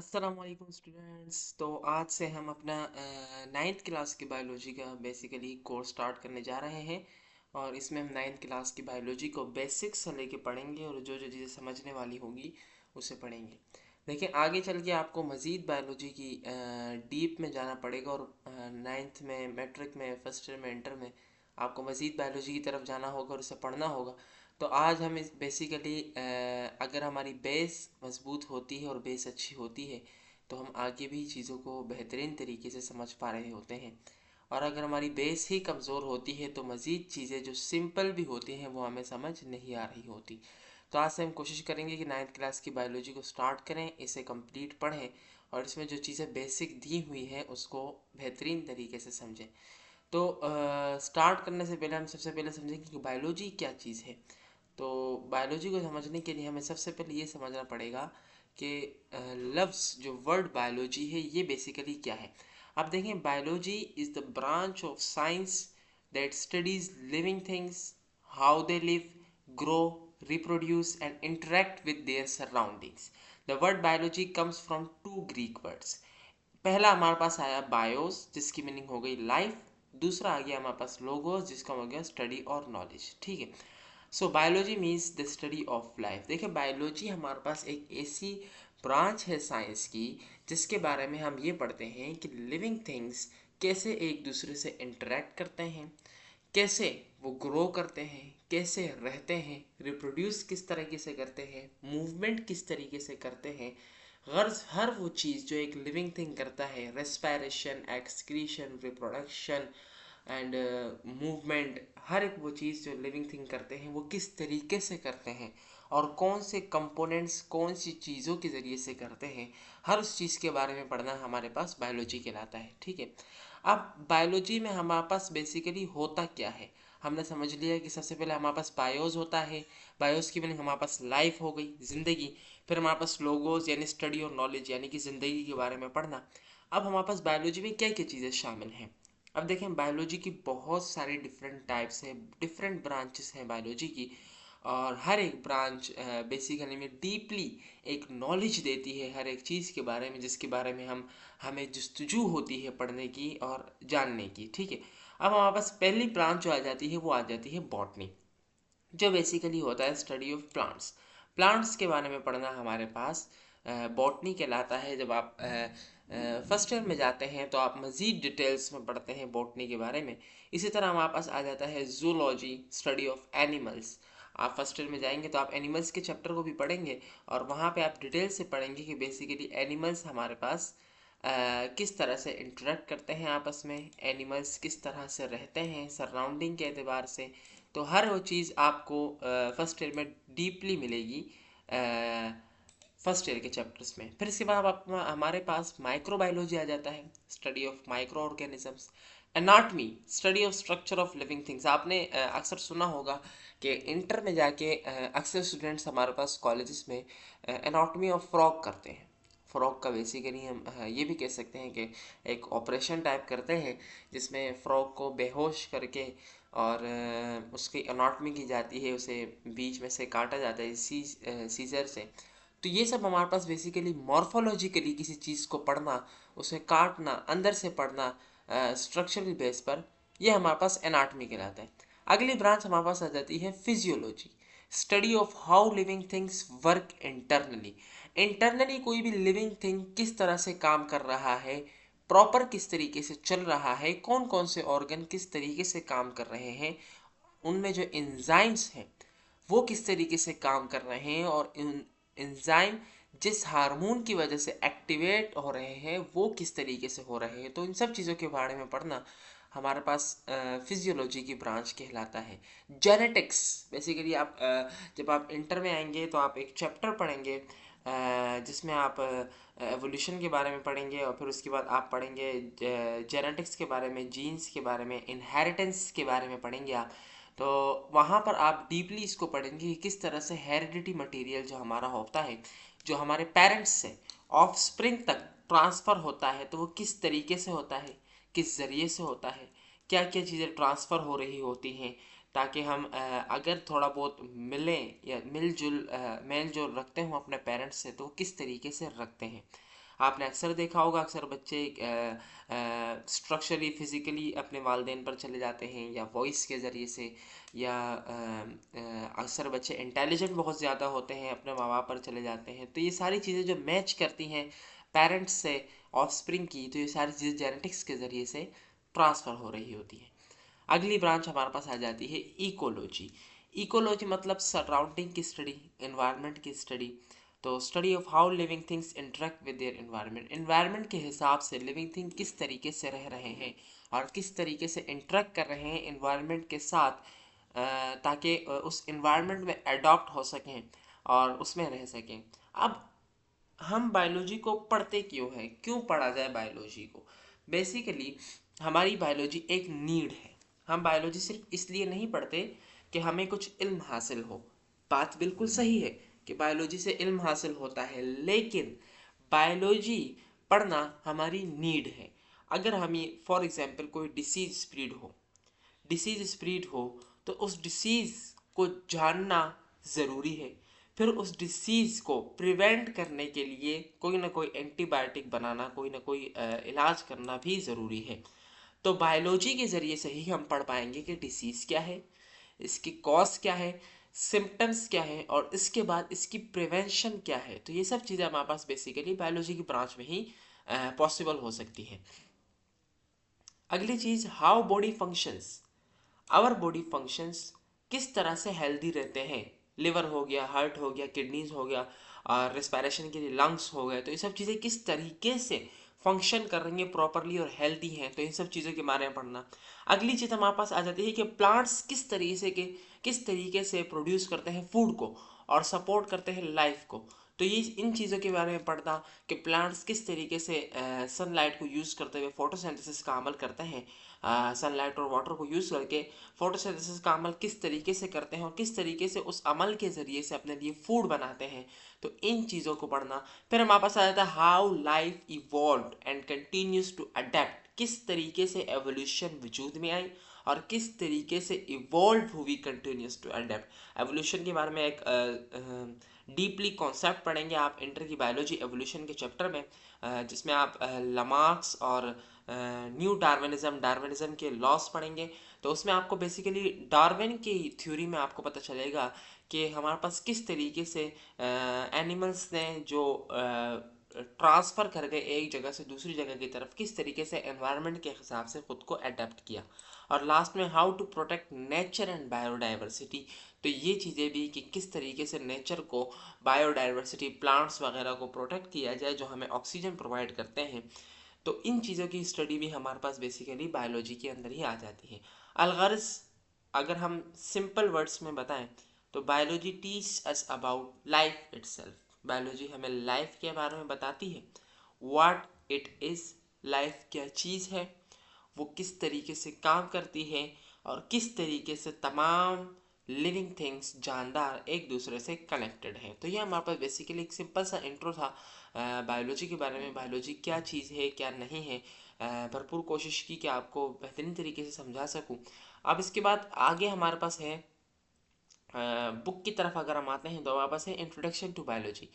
अस्सलाम वालेकुम स्टूडेंट्स। तो आज से हम अपना नाइन्थ क्लास की बायोलॉजी का बेसिकली कोर्स स्टार्ट करने जा रहे हैं। और इसमें हम नाइन्थ क्लास की बायोलॉजी को बेसिक्स से लेके पढ़ेंगे और जो जो चीज़ें समझने वाली होगी उसे पढ़ेंगे। देखिए, आगे चल के आपको मज़ीद बायोलॉजी की डीप में जाना पड़ेगा और नाइन्थ में, मैट्रिक में, फर्स्ट ईयर में, इंटर में आपको मज़ीद बायोलॉजी की तरफ जाना होगा और उसे पढ़ना होगा। तो आज हम इस बेसिकली अगर हमारी बेस मजबूत होती है और बेस अच्छी होती है तो हम आगे भी चीज़ों को बेहतरीन तरीके से समझ पा रहे होते हैं। और अगर हमारी बेस ही कमज़ोर होती है तो मज़ीद चीज़ें जो सिंपल भी होती हैं वो हमें समझ नहीं आ रही होती। तो आज से हम कोशिश करेंगे कि नाइन्थ क्लास की बायोलॉजी को स्टार्ट करें, इसे कंप्लीट पढ़ें और इसमें जो चीज़ें बेसिक दी हुई हैं उसको बेहतरीन तरीके से समझें। तो स्टार्ट करने से पहले हम सबसे पहले समझेंगे कि बायोलॉजी क्या चीज़ है। तो बायोलॉजी को समझने के लिए हमें सबसे पहले ये समझना पड़ेगा कि लफ्ज़ जो वर्ड बायोलॉजी है ये बेसिकली क्या है। अब देखें, biology is the branch of science that studies living things, how they live, grow, reproduce and interact with their surroundings. The word biology comes from two Greek words. पहला हमारे पास आया BIOS जिसकी मीनिंग हो गई लाइफ। दूसरा आ गया हमारे पास logos जिसका हो गया स्टडी और नॉलेज। ठीक है। So biology means the study of life. देखिए, बायोलॉजी हमारे पास एक ऐसी ब्रांच है साइंस की जिसके बारे में हम ये पढ़ते हैं कि लिविंग थिंग्स कैसे एक दूसरे से इंटरेक्ट करते हैं, कैसे वो ग्रो करते हैं, कैसे रहते हैं, रिप्रोड्यूस किस तरीके से करते हैं, मूवमेंट किस तरीके से करते हैं। गर्ज हर वो चीज़ जो एक लिविंग थिंग करता है, respiration, excretion, reproduction and movement, हर एक वो चीज़ जो लिविंग थिंग करते हैं वो किस तरीके से करते हैं और कौन से कंपोनेंट्स कौन सी चीज़ों के ज़रिए से करते हैं, हर उस चीज़ के बारे में पढ़ना हमारे पास बायोलॉजी कहलाता है। ठीक है। अब बायोलॉजी में हमारे पास बेसिकली होता क्या है, हमने समझ लिया कि सबसे पहले हमारे पास बायोस होता है। बायोस की मीनिंग हमारे पास लाइफ हो गई, ज़िंदगी। फिर हमारे पास लोगोस यानी स्टडी और नॉलेज यानी कि ज़िंदगी के बारे में पढ़ना। अब हमारे पास बायोलॉजी में क्या क्या चीज़ें शामिल हैं। अब देखें, बायोलॉजी की बहुत सारी डिफरेंट टाइप्स हैं, डिफरेंट ब्रांचेस हैं बायोलॉजी की। और हर एक ब्रांच बेसिकली में डीपली एक नॉलेज देती है हर एक चीज़ के बारे में जिसके बारे में हमें जस्तजू होती है पढ़ने की और जानने की। ठीक है। अब हमारे पास पहली ब्रांच जो आ जाती है वो आ जाती है बॉटनी, जो बेसिकली होता है स्टडी ऑफ प्लांट्स। प्लांट्स के बारे में पढ़ना हमारे पास बॉटनी कहलाता है। जब आप फर्स्ट ईयर में जाते हैं तो आप मज़ीद डिटेल्स में पढ़ते हैं बॉटनी के बारे में। इसी तरह हमारे पास आ जाता है जूलॉजी, स्टडी ऑफ एनिमल्स। आप फर्स्ट ईयर में जाएंगे तो आप एनिमल्स के चैप्टर को भी पढ़ेंगे और वहाँ पे आप डिटेल से पढ़ेंगे कि बेसिकली एनिमल्स हमारे पास किस तरह से इंटरेक्ट करते हैं आपस में, एनिमल्स किस तरह से रहते हैं सराउंडिंग के एतबार से। तो हर वो चीज़ आपको फर्स्ट ईयर में डीपली मिलेगी फर्स्ट ईयर के चैप्टर्स में। फिर इसके बाद हमारे पास माइक्रोबायोलॉजी आ जाता है, study of micro organisms. Anatomy, study of structure of living things. आपने अक्सर सुना होगा कि इंटर में जाके अक्सर स्टूडेंट्स हमारे पास कॉलेजेस में एनाटमी ऑफ फ्रॉग करते हैं। फ्रॉग का बेसिकली हम ये भी कह सकते हैं कि एक ऑपरेशन टाइप करते हैं जिसमें फ्रॉग को बेहोश करके और उसकी एनाटमी की जाती है, उसे बीच में से काटा जाता है सीजर से। तो ये सब हमारे पास बेसिकली मॉर्फोलॉजिकली किसी चीज़ को पढ़ना, उसे काटना, अंदर से पढ़ना स्ट्रक्चरल बेस पर, ये हमारे पास एनाटमी कहलाता है। अगली ब्रांच हमारे पास आ जाती है physiology, study of how living things work internally. Internally कोई भी लिविंग थिंग किस तरह से काम कर रहा है, प्रॉपर किस तरीके से चल रहा है, कौन कौन से ऑर्गन किस तरीके से काम कर रहे हैं, उनमें जो एंजाइम्स हैं वो किस तरीके से काम कर रहे हैं और एंजाइम जिस हार्मोन की वजह से एक्टिवेट हो रहे हैं वो किस तरीके से हो रहे हैं। तो इन सब चीज़ों के बारे में पढ़ना हमारे पास फिजियोलॉजी की ब्रांच कहलाता है। जेनेटिक्स, बेसिकली आप जब आप इंटर में आएंगे तो आप एक चैप्टर पढ़ेंगे जिसमें आप एवोल्यूशन के बारे में पढ़ेंगे और फिर उसके बाद आप पढ़ेंगे जेनेटिक्स के बारे में, जीन्स के बारे में, इनहेरिटेंस के बारे में पढ़ेंगे आप। तो वहाँ पर आप डीपली इसको पढ़ेंगे कि किस तरह से हेरिडिटी मटेरियल जो हमारा होता है, जो हमारे पेरेंट्स से ऑफ स्प्रिंग तक ट्रांसफ़र होता है, तो वो किस तरीके से होता है, किस ज़रिए से होता है, क्या क्या चीज़ें ट्रांसफ़र हो रही होती हैं, ताकि हम अगर थोड़ा बहुत मिलें या मेल जोल रखते हों अपने पेरेंट्स से तो किस तरीके से रखते हैं। आपने अक्सर देखा होगा, अक्सर बच्चे स्ट्रक्चरली फिजिकली अपने वालिदैन पर चले जाते हैं या वॉइस के ज़रिए से, या अक्सर बच्चे इंटेलिजेंट बहुत ज़्यादा होते हैं, अपने माँ बाप पर चले जाते हैं। तो ये सारी चीज़ें जो मैच करती हैं पेरेंट्स से ऑफस्प्रिंग की, तो ये सारी चीज़ें जेनेटिक्स के ज़रिए से ट्रांसफ़र हो रही होती हैं। अगली ब्रांच हमारे पास आ जाती है इकोलॉजी। इकोलॉजी मतलब सराउंडिंग की स्टडी, एनवायरनमेंट की स्टडी। तो study of how living things interact with their environment, environment के हिसाब से लिविंग थिंग किस तरीके से रह रहे हैं और किस तरीके से इंटरेक्ट कर रहे हैं एनवायरनमेंट के साथ, ताकि उस एनवायरनमेंट में अडॉप्ट हो सकें और उसमें रह सकें। अब हम बायोलॉजी को पढ़ते क्यों है, क्यों पढ़ा जाए बायोलॉजी को? बेसिकली हमारी बायोलॉजी एक नीड है। हम बायोलॉजी सिर्फ इसलिए नहीं पढ़ते कि हमें कुछ इल्म हासिल हो। बात बिल्कुल सही है कि बायोलॉजी से इल्म हासिल होता है, लेकिन बायोलॉजी पढ़ना हमारी नीड है। अगर हमें फॉर एग्जांपल कोई डिसीज स्प्रेड हो तो उस डिसीज़ को जानना ज़रूरी है। फिर उस डिसीज़ को प्रिवेंट करने के लिए कोई ना कोई एंटीबायोटिक बनाना, कोई ना कोई इलाज करना भी ज़रूरी है। तो बायोलॉजी के ज़रिए से ही हम पढ़ पाएंगे कि डिसीज़ क्या है, इसकी कॉज क्या है, सिम्टम्स क्या है, और इसके बाद इसकी प्रिवेंशन क्या है। तो ये सब चीज़ें हमारे पास बेसिकली बायोलॉजी की ब्रांच में ही पॉसिबल हो सकती है। अगली चीज़, how body functions. Our body functions किस तरह से हेल्दी रहते हैं। लिवर हो गया, हार्ट हो गया, किडनीज हो गया, और रेस्पिरेशन के लिए लंग्स हो गए। तो ये सब चीज़ें किस तरीके से फंक्शन कर रही हैं प्रॉपरली और हेल्दी हैं, तो इन सब चीज़ों के बारे में पढ़ना। अगली चीज़ हमारे पास आ जाती है कि प्लांट्स किस तरीके से प्रोड्यूस करते हैं फूड को और सपोर्ट करते हैं लाइफ को। तो ये इन चीज़ों के बारे में पढ़ना कि प्लांट्स किस तरीके से सनलाइट को यूज़ करते हुए फोटोसिंथेसिस का अमल करते हैं, सनलाइट और वाटर को यूज़ करके फोटोसिंथेसिस का अमल किस तरीके से करते हैं और किस तरीके से उस अमल के ज़रिए से अपने लिए फूड बनाते हैं। तो इन चीज़ों को पढ़ना। फिर हमारे पास आ जाता है how life evolve and continues to adapt, किस तरीके से एवोल्यूशन वजूद में आई और किस तरीके से इवॉल्व हुई कंटिन्यूस टू अडेप्ट। एवोल्यूशन के बारे में एक डीपली कॉन्सेप्ट पढ़ेंगे आप इंटर की बायोलॉजी एवोल्यूशन के चैप्टर में, जिसमें आप लमार्क्स और न्यू डार्विनिज्म के लॉस पढ़ेंगे। तो उसमें आपको बेसिकली डार्विन की थ्योरी में आपको पता चलेगा कि हमारे पास किस तरीके से एनिमल्स ने जो ट्रांसफ़र कर गए एक जगह से दूसरी जगह की तरफ, किस तरीके से एनवायरनमेंट के हिसाब से ख़ुद को अडेप्ट किया। और लास्ट में how to protect nature and biodiversity. तो ये चीज़ें भी कि किस तरीके से नेचर को, बायोडाइवर्सिटी, प्लांट्स वगैरह को प्रोटेक्ट किया जाए जो हमें ऑक्सीजन प्रोवाइड करते हैं। तो इन चीज़ों की स्टडी भी हमारे पास बेसिकली बायोलॉजी के अंदर ही आ जाती है। अलगर्ज अगर हम सिंपल वर्ड्स में बताएं तो biology teach us about life itself. Biology हमें लाइफ के बारे में बताती है। व्हाट इट इज़, लाइफ क्या चीज़ है, वो किस तरीके से काम करती है और किस तरीके से तमाम लिविंग थिंग्स, जानदार, एक दूसरे से कनेक्टेड हैं। तो ये हमारे पास बेसिकली एक सिंपल सा इंट्रो था बायोलॉजी के बारे में, बायोलॉजी क्या चीज़ है क्या नहीं है। भरपूर कोशिश की कि आपको बेहतरीन तरीके से समझा सकूं। अब इसके बाद आगे हमारे पास है बुक की तरफ अगर हम आते हैं तो हमारे पास है introduction to biology.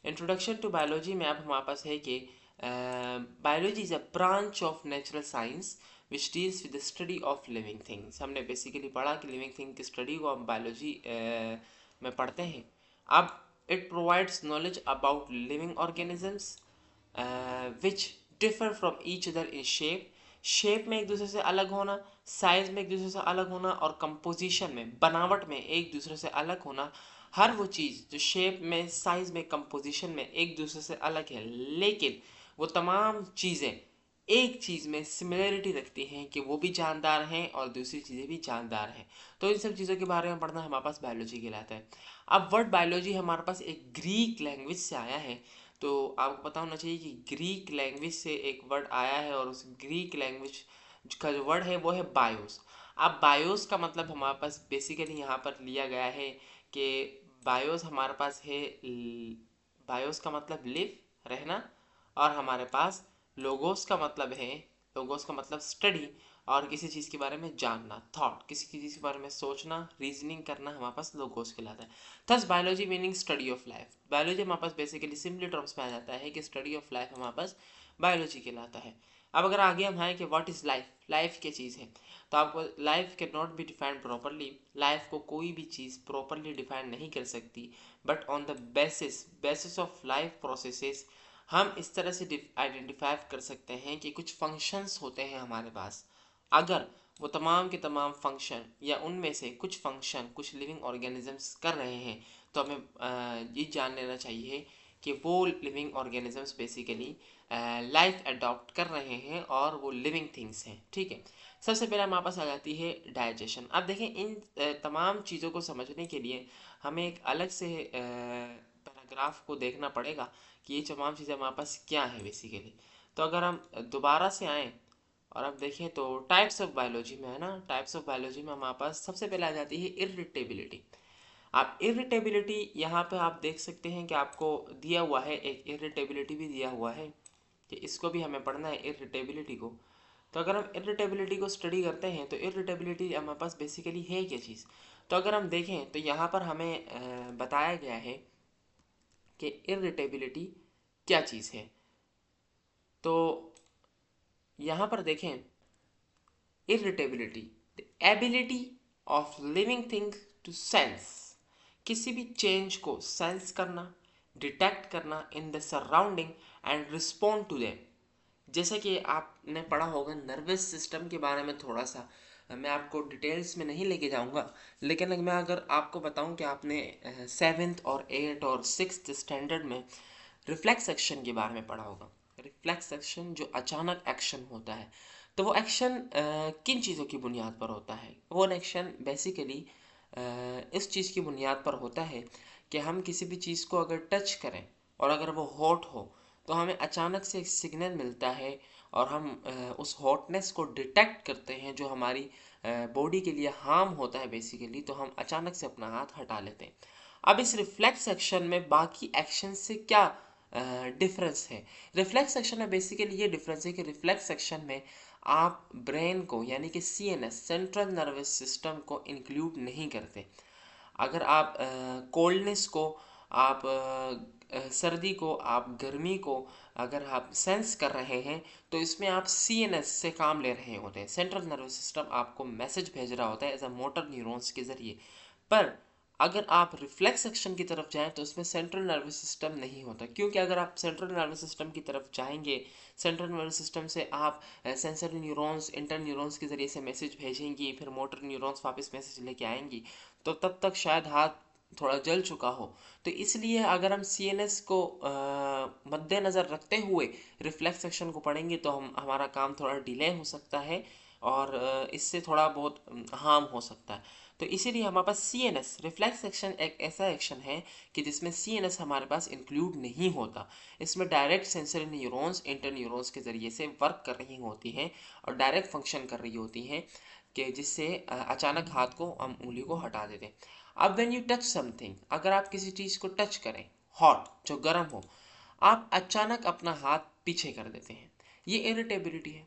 Introduction to biology में अब हमारे पास है कि biology is a branch of natural science which deals with the study of living things. हमने बेसिकली पढ़ा कि लिविंग थिंग की स्टडी को हम बायोलॉजी में पढ़ते हैं। अब it provides knowledge about living organisms which differ from each other in shape में एक दूसरे से अलग होना, साइज में एक दूसरे से अलग होना, और कंपोजिशन में, बनावट में एक दूसरे से अलग होना। हर वो चीज़ जो शेप में, साइज में, कंपोजिशन में एक दूसरे से अलग है, लेकिन वो तमाम चीज़ें एक चीज़ में सिमिलरिटी रखती हैं कि वो भी जानदार हैं और दूसरी चीज़ें भी जानदार हैं। तो इन सब चीज़ों के बारे में पढ़ना हमारे पास बायोलॉजी कहलाता है। अब वर्ड बायोलॉजी हमारे पास एक ग्रीक लैंग्वेज से आया है। तो आपको पता होना चाहिए कि ग्रीक लैंग्वेज से एक वर्ड आया है और उस ग्रीक लैंग्वेज का जो वर्ड है वो है बायोस। अब बायोस का मतलब हमारे पास बेसिकली यहाँ पर लिया गया है कि बायोस हमारे पास है, बायोस का मतलब लिव, रहना, और हमारे पास लोगोस का मतलब है, लोगोस का मतलब स्टडी, और किसी चीज़ के बारे में जानना, थॉट, किसी चीज़ के बारे में सोचना, रीजनिंग करना हमारे पास लोगोस कहलाता है। Thus biology meaning study of life. Biology हमारे पास बेसिकली सिंपली टर्म्स में आ जाता है कि स्टडी ऑफ लाइफ हमारे पास बायोलॉजी कहलाता है। अब अगर आगे हम आए कि व्हाट इज़ लाइफ, लाइफ क्या चीज़ है, तो आपको life can not be defined properly. Life को कोई भी चीज़ प्रॉपरली डिफाइन नहीं कर सकती, but on the basis of life processes हम इस तरह से आइडेंटिफाई कर सकते हैं कि कुछ फंक्शंस होते हैं हमारे पास। अगर वो तमाम के तमाम फंक्शन या उनमें से कुछ फंक्शन कुछ लिविंग ऑर्गेनिजम्स कर रहे हैं, तो हमें ये जान लेना चाहिए कि वो living organisms basically life adopt कर रहे हैं और वो लिविंग थिंग्स हैं। ठीक है, सबसे पहले हमारे पास आ जाती है डाइजेशन। अब देखें, इन तमाम चीज़ों को समझने के लिए हमें एक अलग से पैराग्राफ को देखना पड़ेगा कि ये तमाम चीज़ें हमारे पास क्या है बेसिकली। तो अगर हम दोबारा से आएँ और अब देखें तो टाइप्स ऑफ बायोलॉजी में है ना, टाइप्स ऑफ बायोलॉजी में हमारे पास सबसे पहले आ जाती है इरिटेबिलिटी। आप इरिटेबिलिटी यहाँ पे आप देख सकते हैं कि आपको दिया हुआ है, एक इरिटेबिलिटी भी दिया हुआ है कि इसको भी हमें पढ़ना है इरिटेबिलिटी को। तो अगर हम इरिटेबिलिटी को स्टडी करते हैं तो इरिटेबिलिटी हमारे पास बेसिकली है क्या चीज़। तो अगर हम देखें तो यहाँ पर हमें बताया गया है कि इरिटेबिलिटी क्या चीज़ है। तो यहाँ पर देखें, irritability the ability of living thing to sense, किसी भी चेंज को सेंस करना, डिटेक्ट करना in the surrounding and respond to them. जैसे कि आपने पढ़ा होगा नर्वस सिस्टम के बारे में थोड़ा सा, मैं आपको डिटेल्स में नहीं लेके जाऊंगा, लेकिन मैं अगर आपको बताऊं कि आपने 7th और 8th और 6th स्टैंडर्ड में रिफ्लेक्स एक्शन के बारे में पढ़ा होगा। रिफ्लेक्स एक्शन जो अचानक एक्शन होता है, तो वो एक्शन किन चीज़ों की बुनियाद पर होता है। वो एक्शन बेसिकली इस चीज़ की बुनियाद पर होता है कि हम किसी भी चीज़ को अगर टच करें और अगर वो हॉट हो, तो हमें अचानक से एक सिग्नल मिलता है और हम उस हॉटनेस को डिटेक्ट करते हैं जो हमारी बॉडी के लिए हार्म होता है बेसिकली, तो हम अचानक से अपना हाथ हटा लेते हैं। अब इस रिफ्लेक्स एक्शन में बाकी एक्शन से क्या डिफरेंस है। रिफ्लेक्स एक्शन में बेसिकली ये डिफरेंस है कि रिफ्लेक्स एक्शन में आप ब्रेन को यानी कि सीएनएस सेंट्रल नर्वस सिस्टम को इंक्लूड नहीं करते। अगर आप कोल्डनेस को, आप सर्दी को, आप गर्मी को अगर आप सेंस कर रहे हैं, तो इसमें आप सीएनएस से काम ले रहे होते हैं। सेंट्रल नर्वस सिस्टम आपको मैसेज भेज रहा होता है एज अ मोटर न्यूरॉन्स के ज़रिए। पर अगर आप रिफ्लेक्स एक्शन की तरफ जाएं तो उसमें सेंट्रल नर्वस सिस्टम नहीं होता, क्योंकि अगर आप सेंट्रल नर्वस सिस्टम की तरफ जाएंगे, सेंट्रल नर्वस सिस्टम से आप सेंसरी न्यूरॉन्स, इंटर न्यूरॉन्स के ज़रिए से मैसेज भेजेंगी, फिर मोटर न्यूरॉन्स वापस मैसेज लेके आएंगी, तो तब तक शायद हाथ थोड़ा जल चुका हो। तो इसलिए अगर हम सीएनएस को मद्देनज़र रखते हुए रिफ्लेक्स एक्शन को पढ़ेंगे तो हमारा काम थोड़ा डिले हो सकता है और इससे थोड़ा बहुत हार्म हो सकता है। तो इसीलिए हमारे पास सीएनएस रिफ्लेक्स एक्शन एक ऐसा एक्शन है कि जिसमें सीएनएस हमारे पास इंक्लूड नहीं होता। इसमें direct sensory neurons inter neurons के ज़रिए से वर्क कर रही होती हैं और डायरेक्ट फंक्शन कर रही होती हैं कि जिससे अचानक हाथ को, हम उंगली को हटा देते हैं। अब व्हेन यू टच समथिंग, अगर आप किसी चीज़ को टच करें हॉट जो गर्म हो, आप अचानक अपना हाथ पीछे कर देते हैं, ये इरिटेबिलिटी है।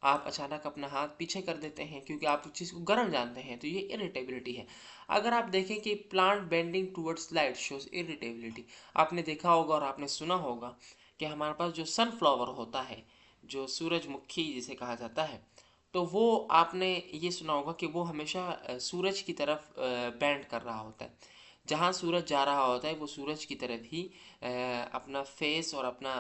आप अचानक अपना हाथ पीछे कर देते हैं क्योंकि आप उस चीज़ को गर्म जानते हैं, तो ये इरिटेबिलिटी है। अगर आप देखें कि plant bending towards light shows irritability, आपने देखा होगा और आपने सुना होगा कि हमारे पास जो सनफ्लावर होता है, जो सूरजमुखी जिसे कहा जाता है, तो वो आपने ये सुना होगा कि वो हमेशा सूरज की तरफ बेंड कर रहा होता है। जहाँ सूरज जा रहा होता है वो सूरज की तरफ ही अपना फेस और अपना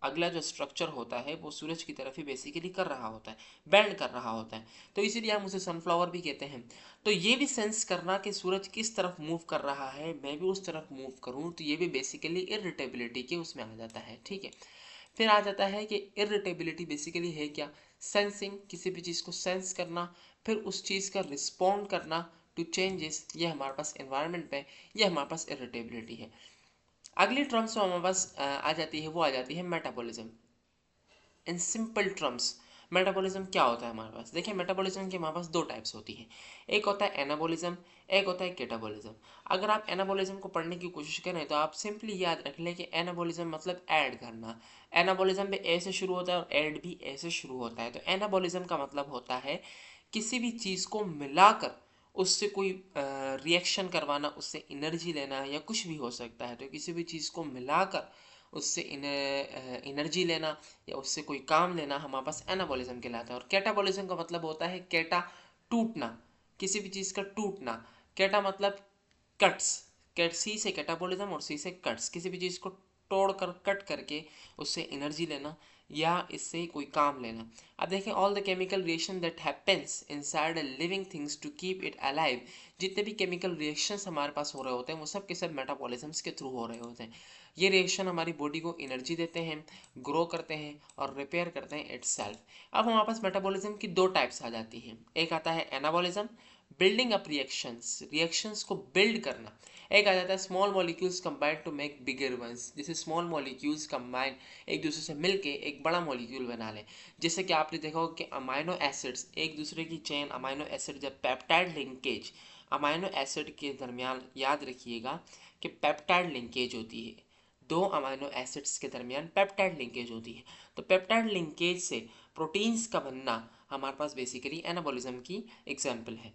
अगला जो स्ट्रक्चर होता है वो सूरज की तरफ ही बेसिकली कर रहा होता है, बेंड कर रहा होता है। तो इसीलिए हम उसे सनफ्लावर भी कहते हैं। तो ये भी सेंस करना कि सूरज किस तरफ मूव कर रहा है, मैं भी उस तरफ मूव करूँ, तो ये भी बेसिकली इरिटेबिलिटी के उसमें आ जाता है। ठीक है, फिर आ जाता है कि इरिटेबिलिटी बेसिकली है क्या, सेंसिंग, किसी भी चीज़ को सेंस करना, फिर उस चीज़ का रिस्पॉन्ड करना टू चेंजेस, ये हमारे पास एनवायरनमेंट पे, ये हमारे पास इरिटेबिलिटी है। अगली टर्म्स जो हमारे पास आ जाती है वो आ जाती है मेटाबॉलिज्म। इन सिंपल टर्म्स मेटाबॉलिज्म क्या होता है हमारे पास? देखिए, मेटाबॉलिज्म की हमारे पास दो टाइप्स होती हैं। एक होता है एनाबॉलिज्म, एक होता है केटाबॉलिज्म। अगर आप एनाबॉलिज्म को पढ़ने की कोशिश करें तो आप सिंपली याद रख लें कि एनाबॉलिज्म मतलब ऐड करना। एनाबॉलिज्म भी ए से शुरू होता है और ऐड भी ए से शुरू होता है। तो एनाबॉलिज्म का मतलब होता है किसी भी चीज़ को मिलाकर उससे कोई रिएक्शन करवाना, उससे एनर्जी लेना, या कुछ भी हो सकता है। तो किसी भी चीज़ को मिलाकर उससे एनर्जी लेना या उससे कोई काम लेना हमारे पास एनाबॉलिज्म कहलाता है। और कैटाबॉलिज्म का मतलब होता है कैटा, टूटना, किसी भी चीज़ का टूटना। कैटा मतलब कट्स, कैट सी से कैटाबॉलिज्म और सी से कट्स, किसी भी चीज़ को तोड़ कर कट करके उससे एनर्जी लेना या इससे कोई काम लेना। अब देखें, all the chemical reaction that happens inside a living things to keep it alive, जितने भी केमिकल रिएक्शंस हमारे पास हो रहे होते हैं वो सब के सब मेटाबॉलिज्म्स के थ्रू हो रहे होते हैं। ये रिएक्शन हमारी बॉडी को एनर्जी देते हैं, ग्रो करते हैं और रिपेयर करते हैं इटसेल्फ। अब हमारे पास मेटाबॉलिज्म की दो टाइप्स आ जाती हैं। एक आता है anabolism, building up reactions, reactions को बिल्ड करना। एक आ जाता है small molecules combine to make bigger ones, जैसे स्मॉल मॉलिक्यूल्स कंबाइन एक दूसरे से मिलके एक बड़ा मॉलिक्यूल बना लें। जैसे कि आपने देखा होगा कि अमाइनो एसिड्स एक दूसरे की चेन, अमाइनो एसिड जब पेप्टाइड लिंकेज अमाइनो एसिड के दरमियान, याद रखिएगा कि पेप्टाइड लिंकेज होती है, दो अमाइनो एसिड्स के दरमियान पेप्टाइड लिंकेज होती है। तो पेप्टाइड लिंकेज से प्रोटीन्स का बनना हमारे पास बेसिकली एनाबॉलिज्म की एग्जाम्पल है।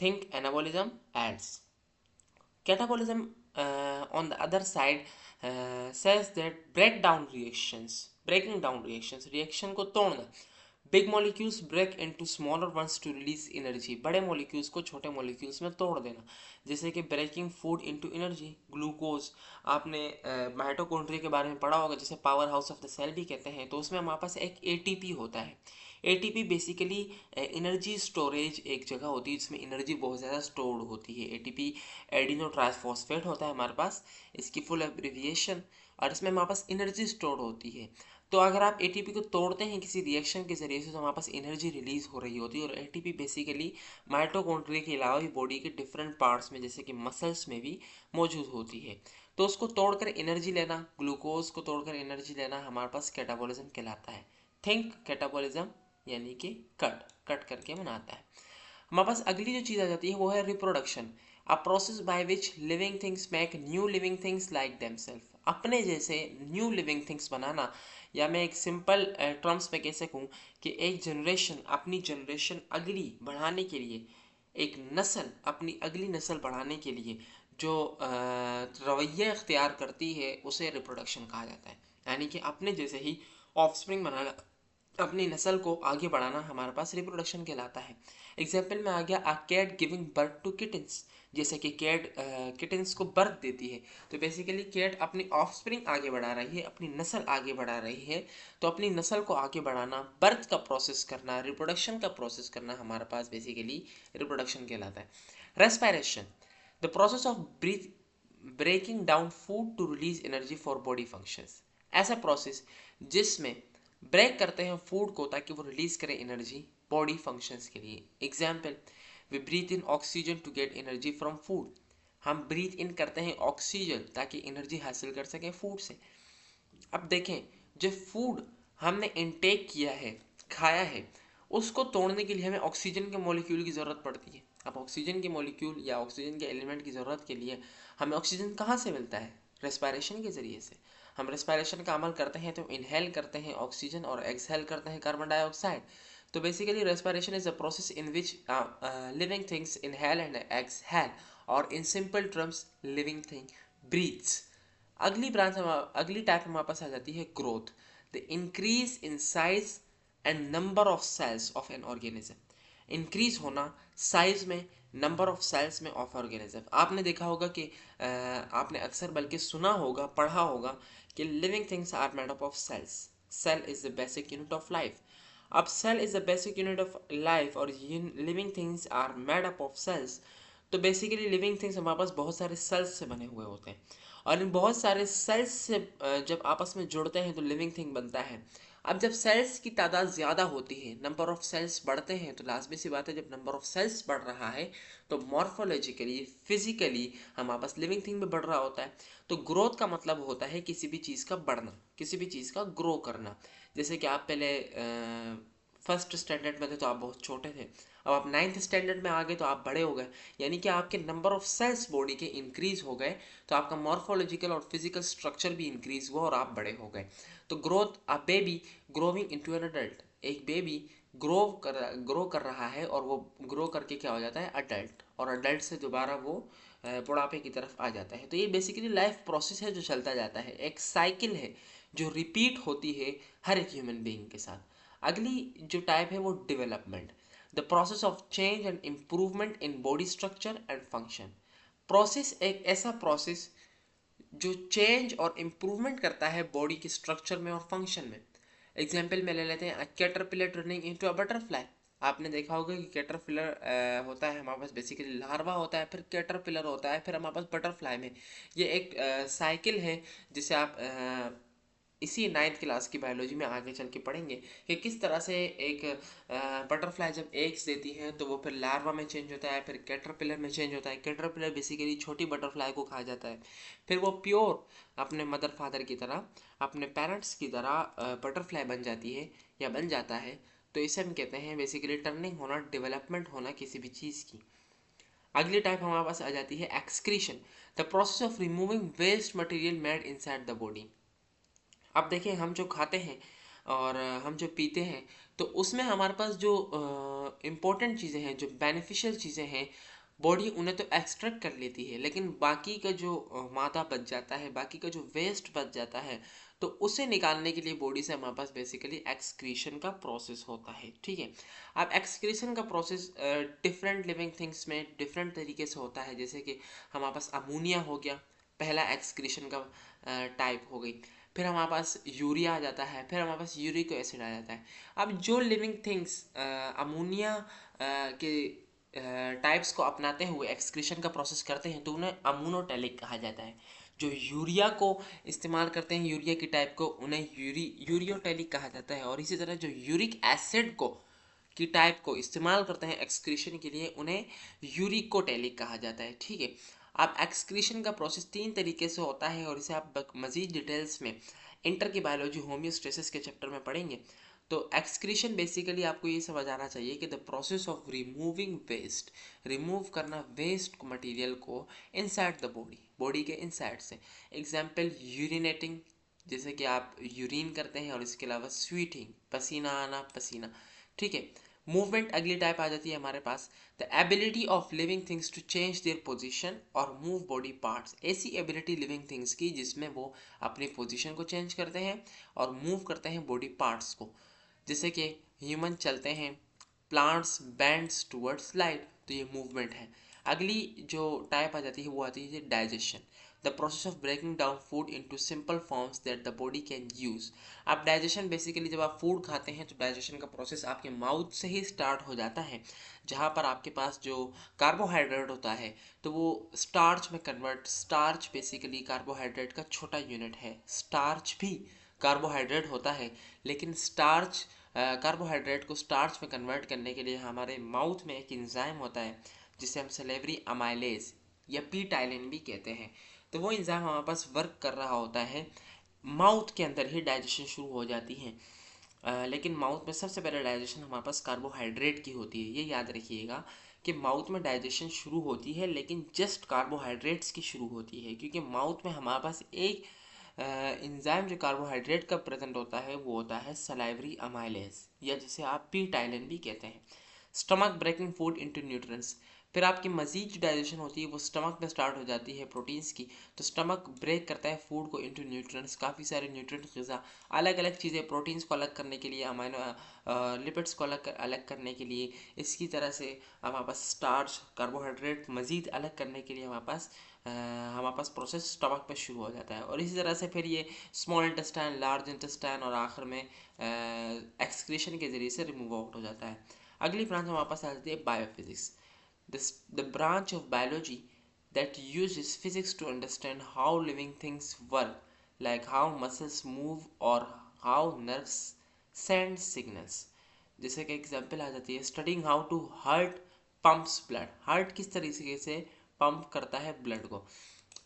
Think anabolism adds. Catabolism, on the other side, says that breaking down reactions, reaction को तोड़ना। Big molecules break into smaller ones to release energy, बड़े मॉलिक्यूल्स को छोटे मॉलिक्यूल्स में तोड़ देना। जैसे कि breaking food into energy, glucose. आपने माइटोकॉन्ड्रिया के बारे में पढ़ा होगा, जैसे power house of the cell भी कहते हैं। तो उसमें हमारे पास एक एटीपी होता है। एटीपी बेसिकली एनर्जी स्टोरेज एक जगह होती है जिसमें एनर्जी बहुत ज़्यादा स्टोर्ड होती है। एटीपी एडिनो ट्राइफॉस्फेट होता है हमारे पास, इसकी फुल एब्रिविएशन। और इसमें हमारे पास एनर्जी स्टोर्ड होती है। तो अगर आप एटीपी को तोड़ते हैं किसी रिएक्शन के जरिए से तो हमारे पास एनर्जी रिलीज हो रही होती है। और एटीपी बेसिकली माइटोकॉन्ड्रिया के अलावा भी बॉडी के डिफरेंट पार्ट्स में, जैसे कि मसल्स में भी मौजूद होती है। तो उसको तोड़कर एनर्जी लेना, ग्लूकोज को तोड़कर एनर्जी लेना हमारे पास कैटाबॉलिज्म कहलाता है। थिंक कैटाबॉलिज्म यानी कि कट कट करके बनाता है। हमारे पास अगली जो चीज़ आ जाती है वो है reproduction, a process by which living things make new living things like themselves, अपने जैसे न्यू लिविंग थिंग्स बनाना। या मैं एक सिंपल टर्म्स में कह सकूं कि एक जनरेशन अपनी जनरेशन अगली बढ़ाने के लिए, एक नस्ल अपनी अगली नस्ल बढ़ाने के लिए जो रवैया इख्तियार करती है उसे रिप्रोडक्शन कहा जाता है। यानी कि अपने जैसे ही ऑफस्प्रिंग बनाना, अपनी नस्ल को आगे बढ़ाना हमारे पास रिप्रोडक्शन कहलाता है। एग्जाम्पल में आ गया a cat giving birth to kittens, जैसे कि कैट किटन्स को बर्थ देती है। तो बेसिकली कैट अपनी ऑफस्प्रिंग आगे बढ़ा रही है, अपनी नस्ल आगे बढ़ा रही है। तो अपनी नस्ल को आगे बढ़ाना, बर्थ का प्रोसेस करना, रिप्रोडक्शन का प्रोसेस करना हमारे पास बेसिकली रिप्रोडक्शन कहलाता है। Respiration, the process of breath breaking down food to release energy for body functions, ऐसा प्रोसेस जिसमें ब्रेक करते हैं फूड को ताकि वो रिलीज करें एनर्जी बॉडी फंक्शंस के लिए। Example, we breathe in oxygen to get energy from food, हम ब्रीथ इन करते हैं ऑक्सीजन ताकि एनर्जी हासिल कर सकें फूड से। अब देखें, जो फूड हमने इनटेक किया है, खाया है, उसको तोड़ने के लिए हमें ऑक्सीजन के मॉलिक्यूल की ज़रूरत पड़ती है। अब ऑक्सीजन के मॉलिक्यूल या ऑक्सीजन के एलिमेंट की ज़रूरत के लिए हमें ऑक्सीजन कहाँ से मिलता है? रेस्पिरेशन के ज़रिए से। हम रेस्पिरेशन का अमल करते हैं तो इनहेल करते हैं ऑक्सीजन और एक्सहेल करते हैं कार्बन डाइऑक्साइड। तो basically respiration is a process in which living things inhale and exhale, और in simple terms living thing breathes. अगली टाइप हमारे पास आ जाती है growth, the increase in size and number of cells of an organism. Increase होना size में, number of cells में ऑफ ऑर्गेनिज्म। आपने देखा होगा कि आपने अक्सर बल्कि सुना होगा, पढ़ा होगा कि living things are made up of cells, cell is the basic unit of life. अब cell is the basic unit of life और living things are made up of cells. तो बेसिकली लिविंग थिंग्स हमारे पास बहुत सारे sales से बने हुए होते हैं और इन बहुत सारे सेल्स से जब आपस में जुड़ते हैं तो लिविंग थिंग बनता है। अब जब सेल्स की तादाद ज़्यादा होती है, नंबर ऑफ सेल्स बढ़ते हैं, तो लाजमी सी बात है जब नंबर ऑफ सेल्स बढ़ रहा है तो मॉर्फोलॉजिकली फिजिकली हमारे पास लिविंग थिंग में बढ़ रहा होता है। तो ग्रोथ का मतलब होता है किसी भी चीज़ का बढ़ना, किसी भी चीज़ का ग्रो करना। जैसे कि आप पहले फर्स्ट स्टैंडर्ड में थे तो आप बहुत छोटे थे, अब आप नाइन्थ स्टैंडर्ड में आ गए तो आप बड़े हो गए, यानी कि आपके नंबर ऑफ सेल्स बॉडी के इंक्रीज हो गए, तो आपका मॉर्फोलॉजिकल और फिजिकल स्ट्रक्चर भी इंक्रीज हुआ और आप बड़े हो गए। तो growth, a baby growing into an adult, एक बेबी ग्रो कर रहा है और वो ग्रो करके क्या हो जाता है, अडल्ट, और अडल्ट से दोबारा वो बुढ़ापे की तरफ आ जाता है। तो ये बेसिकली लाइफ प्रोसेस है जो चलता जाता है, एक साइकिल है जो रिपीट होती है हर एक ह्यूमन बीइंग के साथ। अगली जो टाइप है वो development, the process of change and improvement in body structure and function. Process एक ऐसा प्रोसेस जो चेंज और इम्प्रूवमेंट करता है बॉडी के स्ट्रक्चर में और फंक्शन में। एग्जाम्पल में ले लेते हैं caterpillar turning into a butterfly. आपने देखा होगा कि कैटरपिलर होता है हमारे पास, बेसिकली लार्वा होता है, फिर कैटरपिलर होता है, फिर हमारे पास बटरफ्लाई में। ये एक साइकिल है जिसे आप इसी नाइन्थ क्लास की बायोलॉजी में आगे चल के पढ़ेंगे कि किस तरह से एक बटरफ्लाई जब एग्स देती है तो वो फिर लार्वा में चेंज होता है, फिर कैटरपिलर में चेंज होता है। कैटरपिलर बेसिकली छोटी बटरफ्लाई को खा जाता है, फिर वो प्योर अपने मदर फादर की तरह, अपने पेरेंट्स की तरह बटरफ्लाई बन जाती है या बन जाता है। तो इसे हम कहते हैं बेसिकली टर्निंग होना, डेवलपमेंट होना किसी भी चीज़ की। अगली टाइप हमारे पास आ जाती है excretion, the process of removing waste material made inside the body. अब देखिए, हम जो खाते हैं और हम जो पीते हैं, तो उसमें हमारे पास जो इम्पोर्टेंट चीज़ें हैं, जो बेनिफिशियल चीज़ें हैं, बॉडी उन्हें तो एक्सट्रैक्ट कर लेती है, लेकिन बाकी का जो मादा बच जाता है, बाकी का जो वेस्ट बच जाता है, तो उसे निकालने के लिए बॉडी से हमारे पास बेसिकली एक्सक्रीशन का प्रोसेस होता है। ठीक है। अब एक्सक्रीशन का प्रोसेस डिफरेंट लिविंग थिंग्स में डिफरेंट तरीके से होता है। जैसे कि हमारे पास अमोनिया हो गया, पहला एक्सक्रीशन का टाइप हो गई। फिर हमारे पास यूरिया आ जाता है, फिर हमारे पास यूरिक एसिड आ जाता है। अब जो लिविंग थिंग्स अमोनिया के टाइप्स को अपनाते हुए एक्सक्रीशन का प्रोसेस करते हैं तो उन्हें अमोनोटेलिक कहा जाता है। जो यूरिया को इस्तेमाल करते हैं, यूरिया की टाइप को, उन्हें यूरियोटेलिक कहा जाता है। और इसी तरह जो यूरिक एसिड को की टाइप को इस्तेमाल करते हैं एक्सक्रीशन के लिए, उन्हें यूरिकोटेलिक कहा जाता है। ठीक है। अब एक्सक्रीशन का प्रोसेस 3 तरीके से होता है और इसे आप मज़ीद डिटेल्स में इंटर की बायोलॉजी होम्योस्टेसिस के चैप्टर में पढ़ेंगे। तो एक्सक्रीशन बेसिकली आपको ये समझ आना चाहिए कि the process of removing waste, remove करना वेस्ट मटेरियल को इनसाइड द बॉडी, बॉडी के इनसाइड से। एग्जाम्पल यूरिनेटिंग, जैसे कि आप यूरिन करते हैं, और इसके अलावा स्वीटिंग, पसीना आना, पसीना। ठीक है। मूवमेंट अगली टाइप आ जाती है हमारे पास, the ability of living things to change their position और मूव बॉडी पार्ट्स। ऐसी एबिलिटी लिविंग थिंग्स की जिसमें वो अपनी पोजीशन को चेंज करते हैं और मूव करते हैं बॉडी पार्ट्स को। जैसे कि ह्यूमन चलते हैं, प्लांट्स बेंड्स टुवर्ड्स लाइट, तो ये मूवमेंट है। अगली जो टाइप आ जाती है वो आती है digestion, the process of breaking down food into simple forms that the body can use. अब डाइजेशन बेसिकली जब आप फूड खाते हैं तो डाइजेशन का प्रोसेस आपके माउथ से ही स्टार्ट हो जाता है, जहाँ पर आपके पास जो कार्बोहाइड्रेट होता है तो वो स्टार्च में कन्वर्ट, स्टार्च बेसिकली कार्बोहाइड्रेट का छोटा यूनिट है। स्टार्च भी कार्बोहाइड्रेट होता है, लेकिन स्टार्च कार्बोहाइड्रेट को स्टार्च में कन्वर्ट करने के लिए हमारे माउथ में एक एंजाइम होता है जिसे हम सेलेवरी अमाइलेज या पीटाइलिन भी कहते हैं। तो वो एंजाइम हमारे पास वर्क कर रहा होता है, माउथ के अंदर ही डाइजेशन शुरू हो जाती है। लेकिन माउथ में सबसे पहले डाइजेशन हमारे पास कार्बोहाइड्रेट की होती है। ये याद रखिएगा कि माउथ में डाइजेशन शुरू होती है लेकिन जस्ट कार्बोहाइड्रेट्स की शुरू होती है, क्योंकि माउथ में हमारे पास एक एंजाइम जो कार्बोहाइड्रेट का प्रेजेंट होता है वो होता है सलाइवरी अमाइलेज, या जिसे आप पीटाइलिन भी कहते हैं। Stomach breaking food into nutrients, फिर आपकी मजीद जो डाइजेशन होती है वो स्टमक में स्टार्ट हो जाती है प्रोटीन्स की। तो स्टमक ब्रेक करता है फूड को इनटू न्यूट्रिएंट्स, काफ़ी सारे न्यूट्रिएंट ग़िज़ा, अलग अलग चीज़ें, प्रोटीन्स को अलग करने के लिए, अमाइनो लिपिड्स को अलग करने के लिए। इसकी तरह से हमारे पास स्टार्च, कार्बोहाइड्रेट मज़ीद अलग करने के लिए हमारे पास प्रोसेस स्टमक पे शुरू हो जाता है। और इसी तरह से फिर ये स्मॉल इंटेस्टाइन, लार्ज इंटेस्टाइन और आखिर में एक्सक्रीशन के ज़रिए से रिमूव आउट हो जाता है। अगली ब्रांच हमारे पास आ जाती है biophysics, the branch of biology that uses physics to understand how living things work, like how muscles move or how nerves send signals. जैसे कि एग्जाम्पल आ जाती है studying how to heart pumps blood. Heart किस तरीके से pump करता है ब्लड को।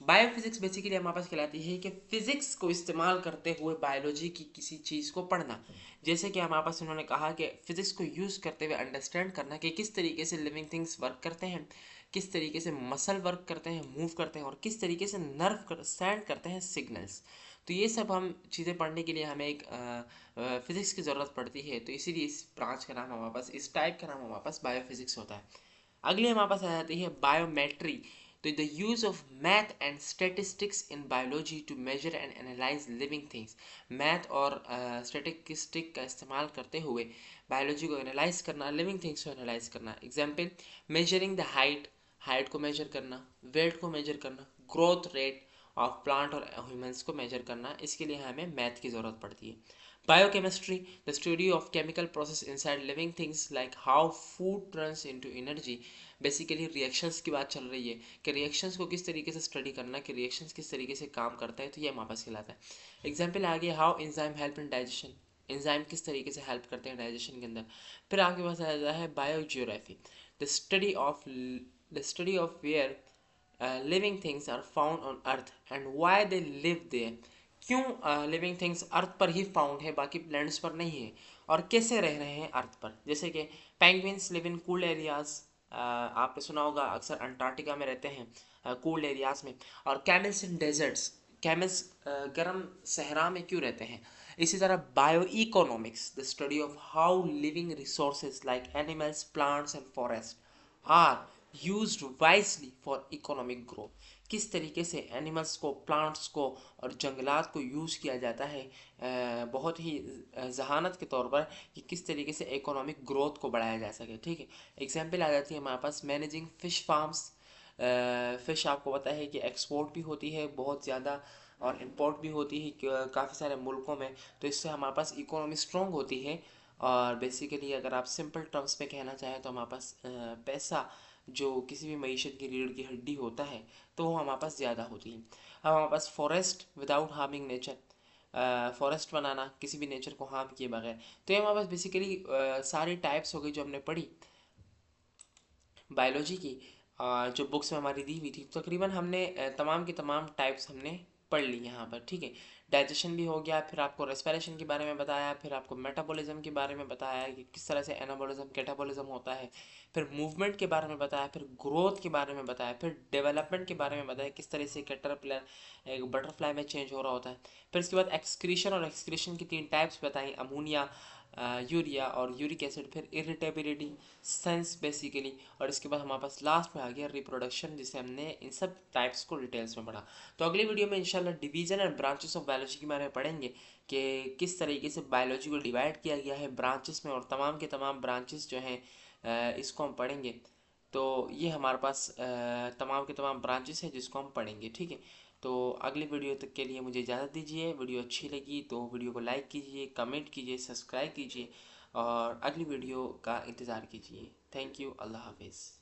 बायोफिजिक्स बेसिकली हमारे पास कहलाती है कि फिजिक्स को इस्तेमाल करते हुए बायोलॉजी की किसी चीज़ को पढ़ना। जैसे कि हमारे पास उन्होंने कहा कि फिजिक्स को यूज़ करते हुए अंडरस्टैंड करना कि किस तरीके से लिविंग थिंग्स वर्क करते हैं, किस तरीके से मसल वर्क करते हैं, मूव करते हैं, और किस तरीके से नर्व सेंड करते हैं सिग्नल्स। तो ये सब हम चीज़ें पढ़ने के लिए हमें एक फिजिक्स की ज़रूरत पड़ती है। तो इसीलिए इस ब्रांच का नाम हमारे पास, इस टाइप का नाम हमारे पास बायोफिजिक्स होता है। अगली हमारे पास आ जाती है बायोमेट्री। तो the use of math and statistics in biology to measure and analyse living things. Math और स्टेटिस्टिक का इस्तेमाल करते हुए बायोलॉजी को एनालाइज करना, लिविंग थिंग्स को एनालाइज करना। Example measuring the height, height को मेजर करना, वेट को मेजर करना, ग्रोथ रेट ऑफ प्लांट और ह्यूमंस को मेजर करना। इसके लिए हमें मैथ की ज़रूरत पड़ती है। Biochemistry, the study of chemical process inside living things like how food turns into energy. Basically reactions की बात चल रही है कि रिएक्शंस को किस तरीके से स्टडी करना, कि रिएक्शंस किस तरीके से काम करता है, तो ये हमारे पास कहलाता है। एग्जाम्पल आ गया how enzyme help in digestion. Enzyme किस तरीके से हेल्प करते हैं डाइजेशन के अंदर। फिर आपके पास आ जाता है biogeography, the study of where living things are found on earth and why they live there. क्यों लिविंग थिंग्स अर्थ पर ही फाउंड है, बाकी प्लैनेट्स पर नहीं है, और कैसे रह रहे हैं अर्थ पर। जैसे कि penguins live in cool areas, आपने सुना होगा अक्सर अंटार्कटिका में रहते हैं कूल एरियाज में। और कैमल्स इन डेजर्ट्स, कैमल्स गर्म सहरा में क्यों रहते हैं। इसी तरह bioeconomics, the study of how living resources like animals, plants and forest are used wisely for economic growth. किस तरीके से एनिमल्स को, प्लांट्स को और जंगलात को यूज़ किया जाता है बहुत ही जहानत के तौर पर, कि किस तरीके से इकोनॉमिक ग्रोथ को बढ़ाया जा सके। ठीक है, एग्जाम्पल आ जाती है हमारे पास मैनेजिंग फिश फार्म्स। फ़िश आपको पता है कि एक्सपोर्ट भी होती है बहुत ज़्यादा, और इंपोर्ट भी होती है काफ़ी सारे मुल्कों में। तो इससे हमारे पास इकोनॉमी स्ट्रॉन्ग होती है। और बेसिकली अगर आप सिंपल टर्म्स में कहना चाहें तो हमारे पास पैसा, जो किसी भी मईशत की रीढ़ की हड्डी होता है, तो वो हमारे पास ज़्यादा होती है। अब हमारे पास forest without harming nature, forest बनाना किसी भी नेचर को हार्म किए बगैर। तो ये हमारे पास बेसिकली सारी टाइप्स हो गई जो हमने पढ़ी बायोलॉजी की, जो बुक्स में हमारी दी हुई थी। तकरीबन हमने तमाम की तमाम टाइप्स हमने पढ़ ली यहाँ पर। ठीक है, डाइजेशन भी हो गया, फिर आपको रेस्पिरेशन के बारे में बताया, फिर आपको मेटाबॉलिज्म के बारे में बताया कि किस तरह से एनाबॉलिज्म कैटाबॉलिज्म होता है, फिर मूवमेंट के बारे में बताया, फिर ग्रोथ के बारे में बताया, फिर डेवलपमेंट के बारे में बताया किस तरह से कैटरपिलर एक बटरफ्लाई में चेंज हो रहा होता है। फिर इसके बाद एक्सक्रीशन, और एक्सक्रीशन की 3 टाइप्स बताई, अमोनिया, यूरिया और यूरिक एसिड। फिर इरिटेबिलिटी, सेंस बेसिकली। और इसके बाद हमारे पास लास्ट में आ गया रिप्रोडक्शन, जिसे हमने इन सब टाइप्स को डिटेल्स में पढ़ा। तो अगली वीडियो में इंशाल्लाह division and branches of biology के बारे में पढ़ेंगे कि किस तरीके से बायोलॉजी को डिवाइड किया गया है ब्रांचेस में, और तमाम के तमाम ब्रांचेस जो हैं इसको हम पढ़ेंगे। तो ये हमारे पास तमाम के तमाम ब्रांचेस हैं जिसको हम पढ़ेंगे। ठीक है, तो अगली वीडियो तक के लिए मुझे इजाज़त दीजिए। वीडियो अच्छी लगी तो वीडियो को लाइक कीजिए, कमेंट कीजिए, सब्सक्राइब कीजिए, और अगली वीडियो का इंतज़ार कीजिए। थैंक यू, अल्लाह हाफिज़।